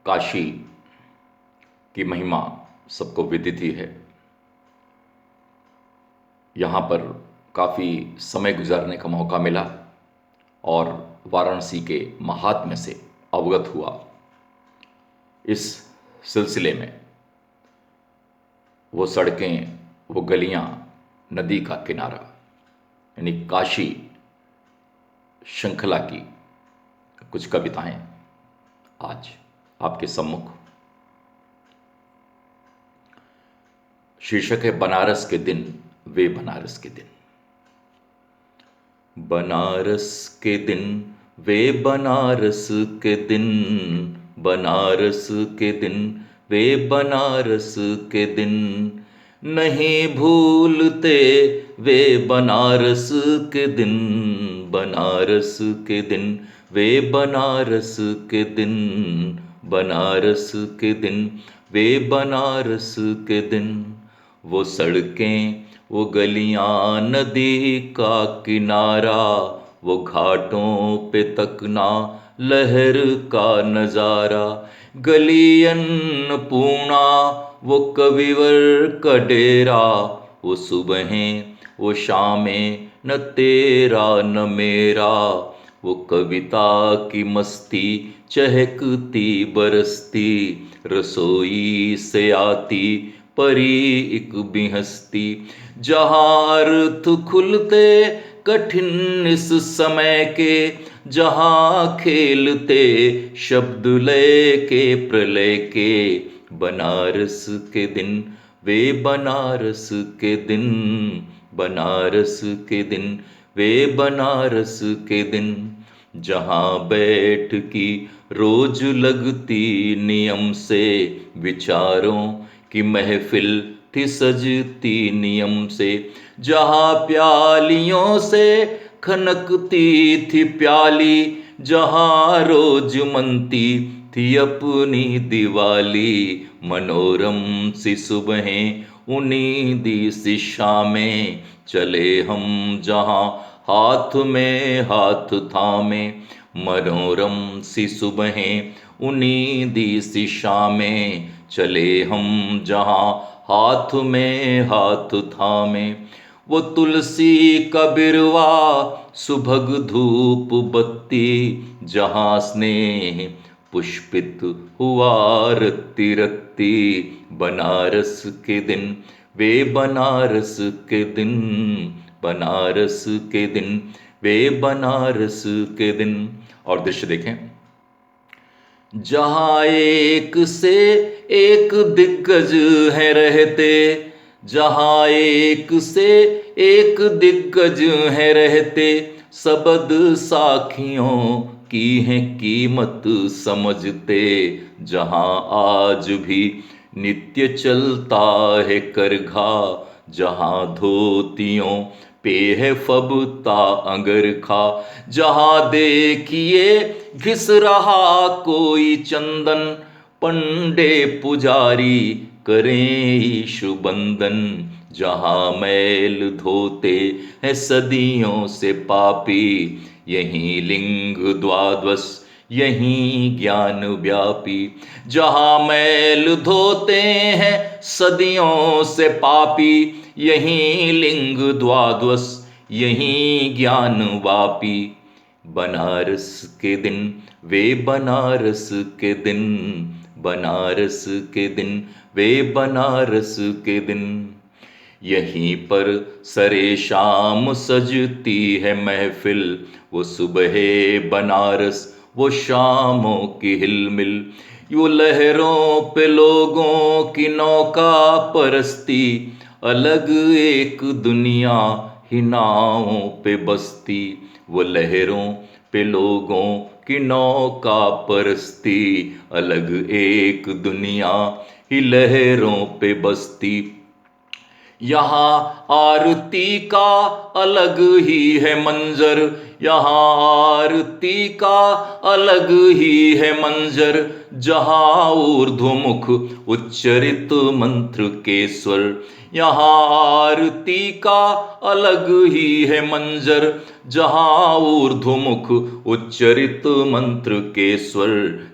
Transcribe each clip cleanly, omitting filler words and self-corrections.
काशी की महिमा सबको विदित ही है। यहाँ पर काफ़ी समय गुजारने का मौका मिला और वाराणसी के महात्म्य से अवगत हुआ। इस सिलसिले में वो सड़कें, वो गलियाँ, नदी का किनारा, यानी काशी श्रृंखला की कुछ कविताएं आज आपके सम्मुख। शीर्षक है बनारस के दिन, वे बनारस के दिन। बनारस के दिन, वे बनारस के दिन, बनारस के दिन, वे बनारस के दिन, नहीं भूलते वे बनारस के दिन, बनारस के दिन, वे बनारस के दिन, बनारस के दिन, वे बनारस के दिन। वो सड़कें, वो गलियां, नदी का किनारा, वो घाटों पे तकना लहर का नज़ारा, गली अन्नपूर्णा, वो कविवर का डेरा, वो सुबहें, वो शामें, न तेरा न मेरा, वो कविता की मस्ती चहकती बरसती, रसोई से आती परी एक भी हस्ती, जहाँ अर्थ खुलते कठिन इस समय के, जहाँ खेलते शब्द लय के प्रलय के, बनारस के दिन, वे बनारस के दिन, बनारस के दिन, वे बनारस के दिन। जहाँ बैठ की रोज लगती नियम से, विचारों की महफिल थी सजती नियम से, जहाँ प्यालियों से खनकती थी प्याली, जहाँ रोज मनती थी अपनी दिवाली, मनोरम सी सुबहें, उन्नीदी सी शामें, चले हम जहाँ हाथ में हाथ थामे, मनोरम सी सुबहें, उन्नीदी सी शामें, चले हम जहाँ हाथ में हाथ थामे। वो तुलसी का बिरवा, सुभग धूप बत्ती, जहाँ स्नेह पुष्पित हुआ रत्ती रत्ती, बनारस के दिन, वे बनारस के दिन, बनारस के दिन, वे बनारस के दिन। और दृश्य देखें, जहाँ एक से एक दिग्गज है रहते, जहाँ एक से एक दिग्गज है रहते, सबद साखियों की है कीमत समझते, जहाँ आज भी नित्य चलता है करघा, जहाँ धोतियों पे है फबता अंगरखा, जहाँ देखिए घिस रहा कोई चंदन, पंडे पुजारी करें ईशु बंदन, जहाँ मैल धोते हैं सदियों से पापी, यहीं लिंग द्वादश, यहीं ज्ञान व्यापी, जहाँ मैल धोते हैं सदियों से पापी, यहीं लिंग द्वादश, यहीं ज्ञान वापी, बनारस के दिन, वे बनारस के दिन, बनारस के दिन, वे बनारस के दिन। यहीं पर सरे शाम सजती है महफिल, वो सुबह बनारस, वो शामों की हिलमिल, वो लहरों पे लोगों की नौका परस्ती, अलग एक दुनिया ही नावों पे बसती, वो लहरों पे लोगों की नौका परस्ती, अलग एक दुनिया ही लहरों पे बसती। यहाँ आरती का अलग ही है मंजर, यहाँ आरती का अलग ही है मंजर, जहाँ ऊर्ध्वमुख उच्चरित मंत्र के स्वर, यहाँ आरती का अलग ही है मंजर। जहाँ ऊर्ध्वमुख उच्चरित मंत्र के स्वर,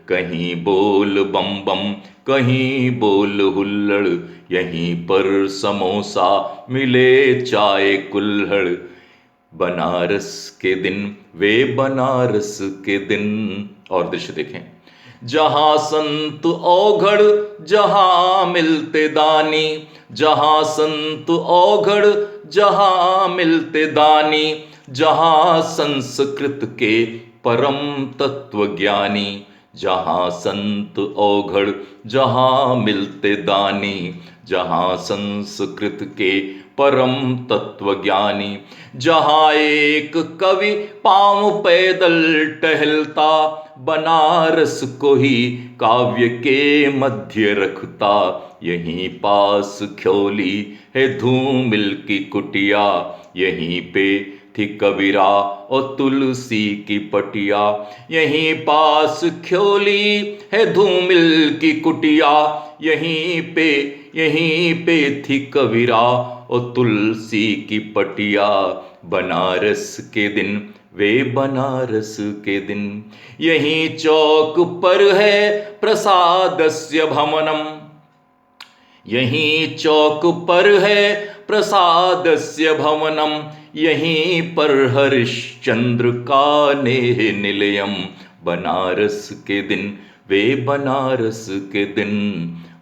कहीं बोल बम बम कहीं बोल हुल्लड़, यहीं पर समोसा मिले चाय कुल्हड़। बनारस के दिन वे बनारस के दिन। और दृश्य देखें, जहां संत औघड़ जहां मिलते दानी, जहां संत औघड़ जहां मिलते दानी, जहां संस्कृत के परम तत्व ज्ञानी, जहां संत औघड़ जहां मिलते दानी, जहां संस्कृत के परम तत्व ज्ञानी, जहां एक कवि पांव पैदल टहलता, बनारस को ही काव्य के मध्य रखता। यहीं पास ख्योली है धूमिल की कुटिया, यहीं पे थी कबीरा और तुलसी की पटिया। यहीं पास ख्योली है धूमिल की कुटिया, यहीं पे थी कबीरा और तुलसी की पटिया। बनारस के दिन वे बनारस के दिन, यहीं चौक पर है प्रसादस्य भवनम, यहीं चौक पर है प्रसादस्य भवनम, यहीं पर हरिश्चंद्र का नेह निलयम। बनारस के दिन वे बनारस के दिन,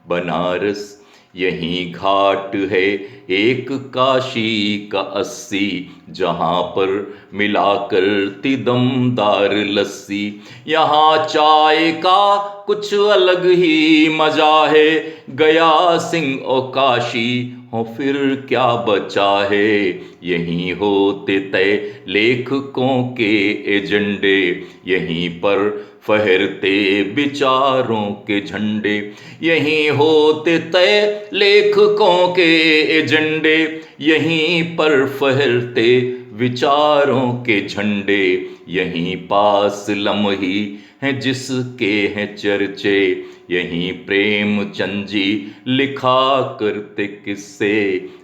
बनारस यहीं घाट है एक काशी का 80, जहाँ पर मिला करती दमदार लस्सी। यहाँ चाय का कुछ अलग ही मजा है, गया सिंह और काशी हो फिर क्या बचा है। यहीं होते तय लेखकों के एजेंडे, यहीं पर फहरते विचारों के झंडे। यहीं होते तय लेखकों के एजेंडे, यहीं पर फहरते विचारों के झंडे। यहीं पास लम्ही हैं जिसके हैं चर्चे, यहीं प्रेमचंद जी लिखा करते किस्से।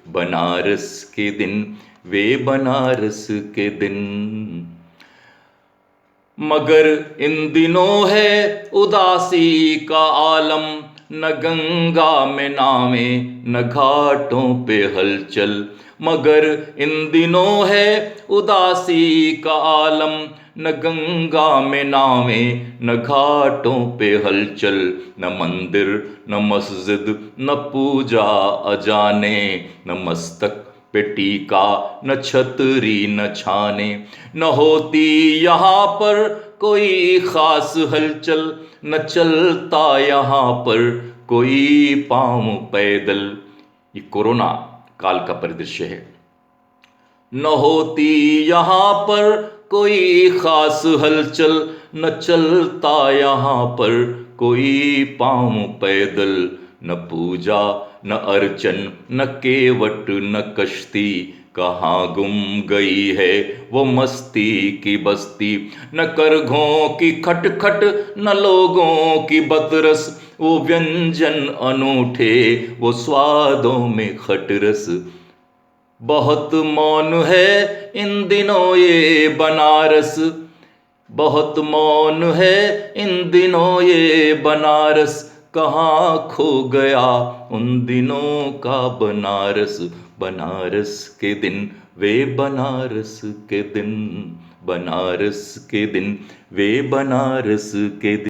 बनारस के दिन वे बनारस के दिन। मगर इन दिनों है उदासी का आलम, न गंगा में नावे न घाटों पे हलचल। मगर इन दिनों है उदासी का आलम, न गंगा में नावे न घाटों पे हलचल। न मंदिर न मस्जिद न पूजा अजाने, न मस्तक पे टीका न छतरी न छाने। न होती यहाँ पर कोई खास हलचल, न चलता यहाँ पर कोई पांव पैदल। ये कोरोना काल का परिदृश्य है। न होती यहाँ पर कोई खास हलचल, न चलता यहाँ पर कोई पांव पैदल। न पूजा न अर्चन न केवट न कश्ती, कहाँ गुम गई है वो मस्ती की बस्ती। न करघों की खटखट न लोगों की बदरस, वो व्यंजन अनूठे वो स्वादों में खटरस। बहुत मौन है इन दिनों ये बनारस, बहुत मौन है इन दिनों ये बनारस। कहाँ खो गया उन दिनों का बनारस। बनारस के दिन वे बनारस के दिन, बनारस के दिन वे बनारस के दिन।